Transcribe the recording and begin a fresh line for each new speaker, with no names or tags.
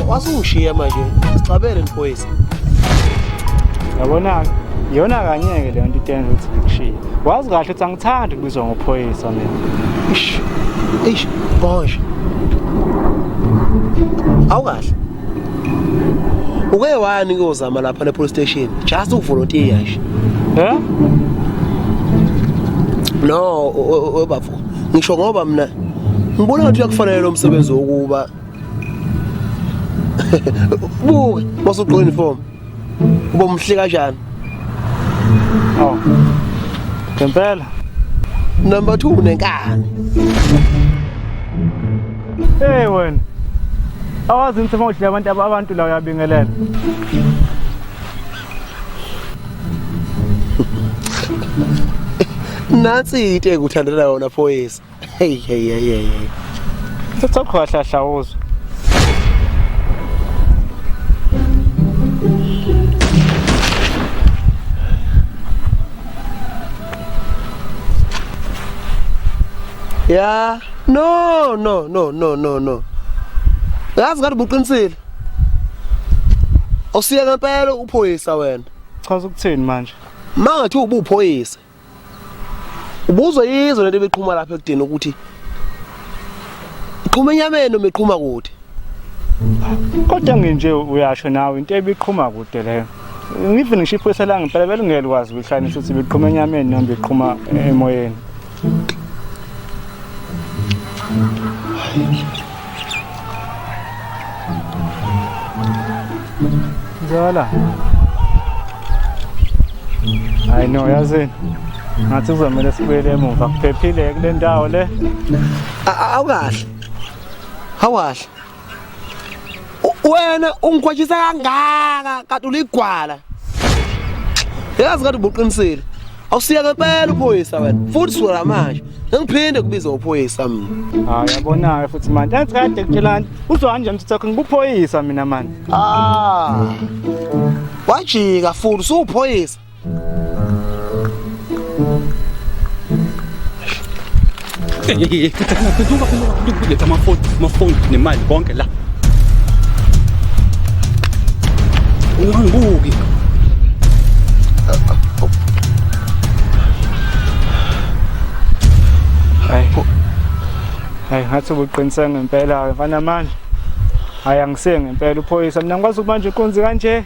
Wasungishiya manje, sicabele Phoyisa.
Yabona iyona kanye-ke leyo nto itenza ukuthi ngikushiye. Wazi kahle ukuthi angithandi ukubizwa ngophoyisa mina.
Eish, bosh. Awukahle. Uke wani ngozama lapha police station, just ukuvolunteer nje. No, bafo. Ngisho ngoba mina ngibona ukuthi uyakufanele lo msebenzi wokuba buke wasugqoka uniform. Uba umhle kanjani?
Oh. Ngempela.
Number 2 nenkani.
Hey wena. Awazi ukuthi mawudlala abantu la uyabingelela.
Nansi into engikuthandela yona Phoyisa. Hey.
Sithokhahla uzwe.
Yeah, no. Yazi ngathi buqinisile. Awusiya ngempela uPhoyisa wena.
Chaza ukuthini manje?
Mangathi ubuphoyisa. Ubuzwa yizo lento beqhuma lapha ekudeni ukuthi iqhuma enyameni noma iqhuma kude.
Kodwa nginje uyasho nawe into ebiqhuma kude leyo. Ngive ngisho iphoyisa la ngempela belungelo kwazi ukuhlanisa ukuthi beqhuma enyameni noma beqhuma emoyeni. Zala. I know yazi. Ngathi kuzomela sibuyele emuva kuphephile kule ndawo le.
Awukahle. Hawahle. Wena ungikhwajisa kangaka kanti uligwala. Yazi ngathi ubuqinisile. Awusiya ngempela uPhoyisa wena. Futhi sura manje. Ngiphinde kubiza uPhoyisa mina.
Hayi yabona futhi manje anti kade kutshelani uzwa nje mthethakho ngikuphoyisa mina manje.
Wajika futhi suPhoyisa.
Letha amafoni nemali konke la. Ungangibuki.
Hayi ngathi ubuqiniseka ngempela mfana manje. Hayi angisiye ngempela uPhoyisa mina ngikwazi ukubanje inkunzi kanje.